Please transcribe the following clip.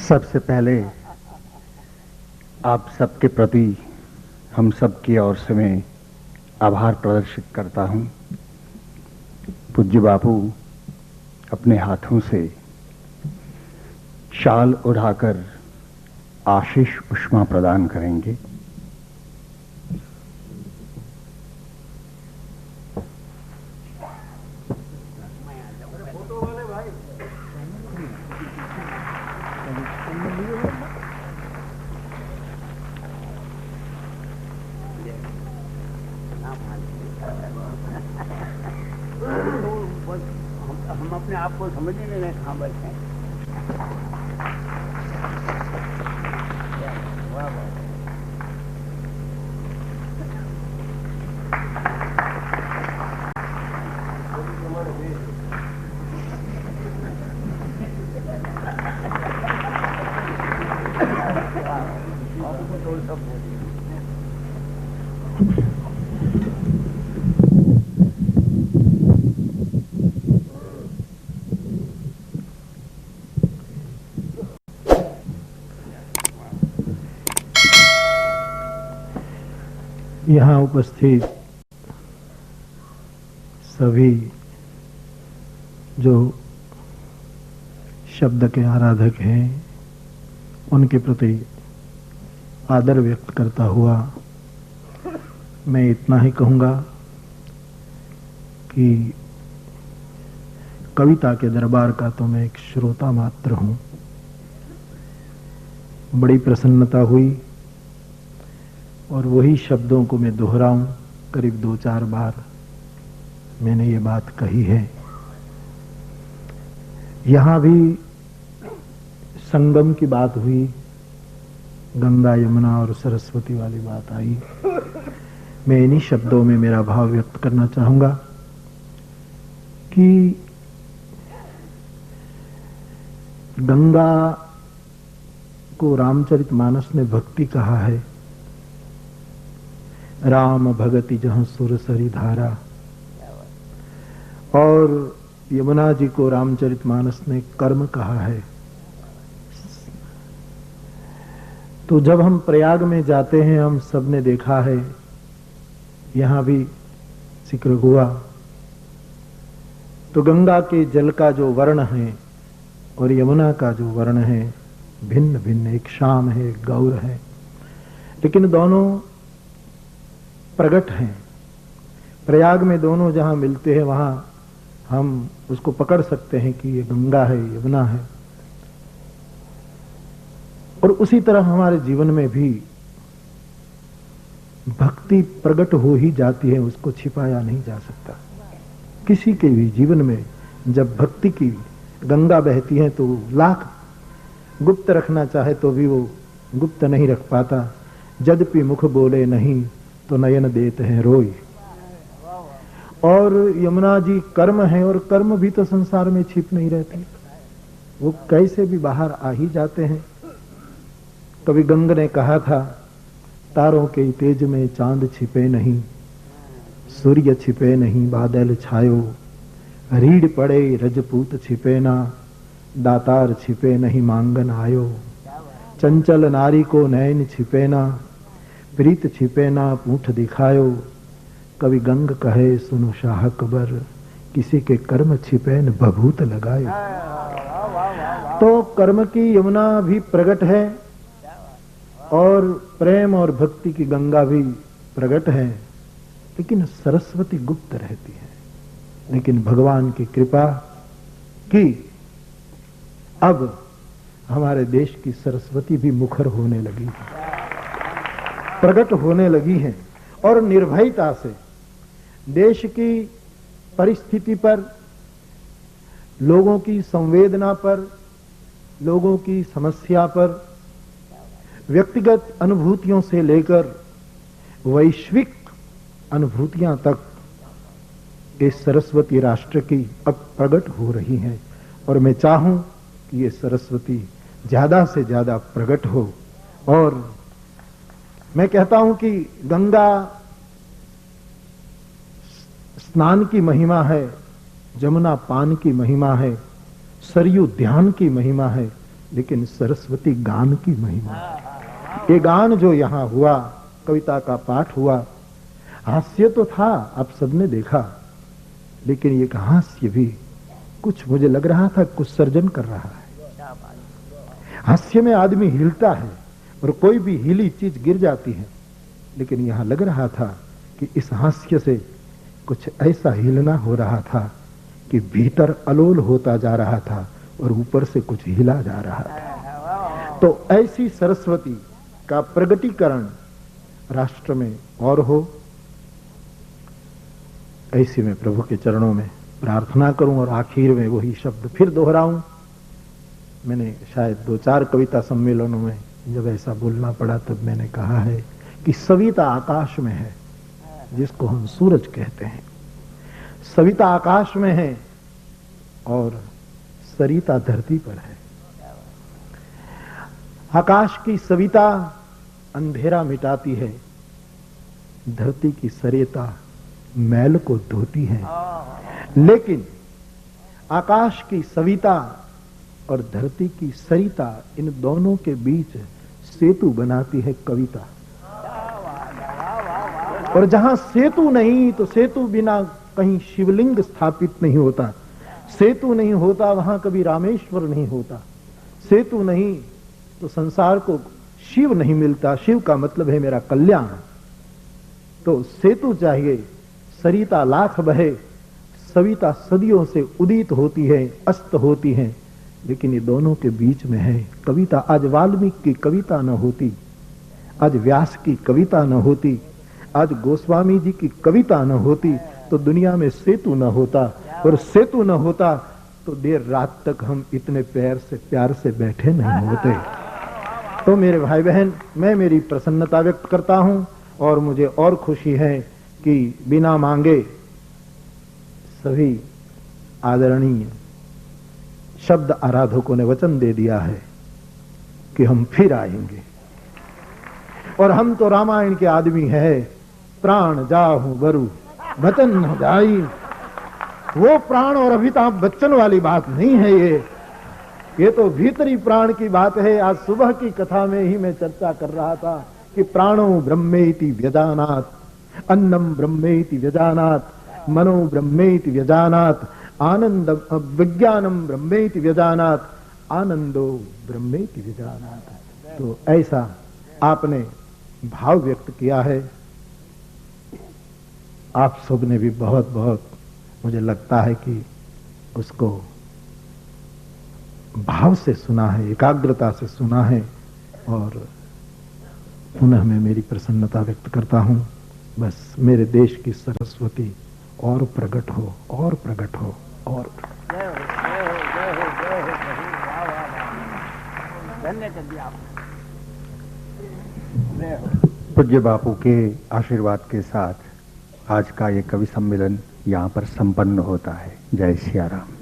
सबसे पहले आप सबके प्रति हम सब की ओर से मैं आभार प्रदर्शित करता हूं। पूज्य बापू अपने हाथों से शाल उठाकर आशीष उष्मा प्रदान करेंगे। हम अपने आप को समझ ही नहीं रहे कहाँ बैठे हैं। वाह वाह। यहाँ उपस्थित सभी जो शब्द के आराधक हैं उनके प्रति आदर व्यक्त करता हुआ मैं इतना ही कहूँगा कि कविता के दरबार का तो मैं एक श्रोता मात्र हूँ। बड़ी प्रसन्नता हुई और वही शब्दों को मैं दोहराऊं, करीब 2-4 बार मैंने ये बात कही है। यहां भी संगम की बात हुई, गंगा यमुना और सरस्वती वाली बात आई। मैं इन्हीं शब्दों में मेरा भाव व्यक्त करना चाहूंगा कि गंगा को रामचरितमानस ने भक्ति कहा है। राम भगति जहाँ सुर सरी धारा, और यमुना जी को रामचरितमानस ने कर्म कहा है। तो जब हम प्रयाग में जाते हैं, हम सब ने देखा है, यहां भी जिक्र हुआ, तो गंगा के जल का जो वर्ण है और यमुना का जो वर्ण है भिन्न भिन्न, एक श्याम है एक गौर है, लेकिन दोनों प्रगट हैं। प्रयाग में दोनों जहां मिलते हैं वहां हम उसको पकड़ सकते हैं कि ये गंगा है यमुना है। और उसी तरह हमारे जीवन में भी भक्ति प्रकट हो ही जाती है, उसको छिपाया नहीं जा सकता। किसी के भी जीवन में जब भक्ति की गंगा बहती है तो लाख गुप्त रखना चाहे तो भी वो गुप्त नहीं रख पाता। यद्यपि मुख बोले नहीं तो नयन देते हैं रोई। और यमुना जी कर्म है, और कर्म भी तो संसार में छिप नहीं रहते, वो कैसे भी बाहर आ ही जाते हैं। कवि गंग ने कहा था, तारों के तेज में चांद छिपे नहीं, सूर्य छिपे नहीं बादल छायो, रीढ़ पड़े रजपूत छिपे ना, दातार छिपे नहीं मांगन आयो, चंचल नारी को नैन छिपे ना, प्रीत छिपे ना पूंछ दिखायो। कवि गंग कहे सुनो शाह अकबर, किसी के कर्म छिपे न भभूत लगायो। तो कर्म की यमुना भी प्रकट है और प्रेम और भक्ति की गंगा भी प्रकट है, लेकिन सरस्वती गुप्त रहती है। लेकिन भगवान की कृपा की अब हमारे देश की सरस्वती भी मुखर होने लगी है, प्रकट होने लगी है, और निर्भयता से देश की परिस्थिति पर, लोगों की संवेदना पर, लोगों की समस्या पर, व्यक्तिगत अनुभूतियों से लेकर वैश्विक अनुभूतियां तक इस सरस्वती राष्ट्र की अब प्रकट हो रही हैं। और मैं चाहूं कि ये सरस्वती ज्यादा से ज्यादा प्रकट हो। और मैं कहता हूं कि गंगा स्नान की महिमा है, जमुना पान की महिमा है, सरयू ध्यान की महिमा है, लेकिन सरस्वती गान की महिमा। ये गान जो यहाँ हुआ, कविता का पाठ हुआ, हास्य तो था, आप सबने देखा, लेकिन ये हास्य भी कुछ मुझे लग रहा था कुछ सर्जन कर रहा है। हास्य में आदमी हिलता है और कोई भी हिली चीज गिर जाती है, लेकिन यहां लग रहा था कि इस हास्य से कुछ ऐसा हिलना हो रहा था कि भीतर अलोल होता जा रहा था और ऊपर से कुछ हिला जा रहा था। तो ऐसी सरस्वती का प्रगटीकरण राष्ट्र में और हो, ऐसी मैं प्रभु के चरणों में प्रार्थना करूं। और आखिर में वही शब्द फिर दोहराऊं। मैंने शायद 2-4 कविता सम्मेलनों में जब ऐसा बोलना पड़ा तब मैंने कहा है कि सविता आकाश में है, जिसको हम सूरज कहते हैं। सविता आकाश में है और सरिता धरती पर है। आकाश की सविता अंधेरा मिटाती है, धरती की सरिता मैल को धोती है। लेकिन आकाश की सविता और धरती की सरिता, इन दोनों के बीच सेतु बनाती है कविता। और जहां सेतु नहीं तो सेतु बिना कहीं शिवलिंग स्थापित नहीं होता, सेतु नहीं होता वहां कभी रामेश्वर नहीं होता, सेतु नहीं तो संसार को शिव नहीं मिलता। शिव का मतलब है मेरा कल्याण। तो सेतु चाहिए। सरिता लाख बहे, सविता सदियों से उदित होती है, अस्त होती है, लेकिन ये दोनों के बीच में है कविता। आज वाल्मीकि की कविता न होती, आज व्यास की कविता न होती, आज गोस्वामी जी की कविता न होती तो दुनिया में सेतु न होता, और सेतु न होता तो देर रात तक हम इतने प्यार से बैठे नहीं होते। तो मेरे भाई बहन, मैं मेरी प्रसन्नता व्यक्त करता हूं और मुझे और खुशी है कि बिना मांगे सभी आदरणीय शब्द आराधकों ने वचन दे दिया है कि हम फिर आएंगे। और हम तो रामायण के आदमी है। प्राण जाहु बरु वचन न जाई, वो प्राण और अमिताभ बच्चन वाली बात नहीं है। ये तो भीतरी प्राण की बात है। आज सुबह की कथा में ही मैं चर्चा कर रहा था कि प्राणो ब्रह्मेति व्यजानात्, अन्नम ब्रह्मेति व्यजानात्, मनो ब्रह्मेति व्यजानात्, आनंद विज्ञानम ब्रह्मेति व्यजानात्, आनंदो ब्रह्मेति व्यजानात्। तो ऐसा आपने भाव व्यक्त किया है। आप सब ने भी बहुत बहुत, मुझे लगता है कि उसको भाव से सुना है, एकाग्रता से सुना है। और पुनः मैं मेरी प्रसन्नता व्यक्त करता हूं। बस मेरे देश की सरस्वती और प्रकट हो, और प्रकट हो, और धन्य कर दिया आपने। पूज्य बापू के आशीर्वाद के साथ आज का ये कवि सम्मेलन यहाँ पर संपन्न होता है। जय सिया राम।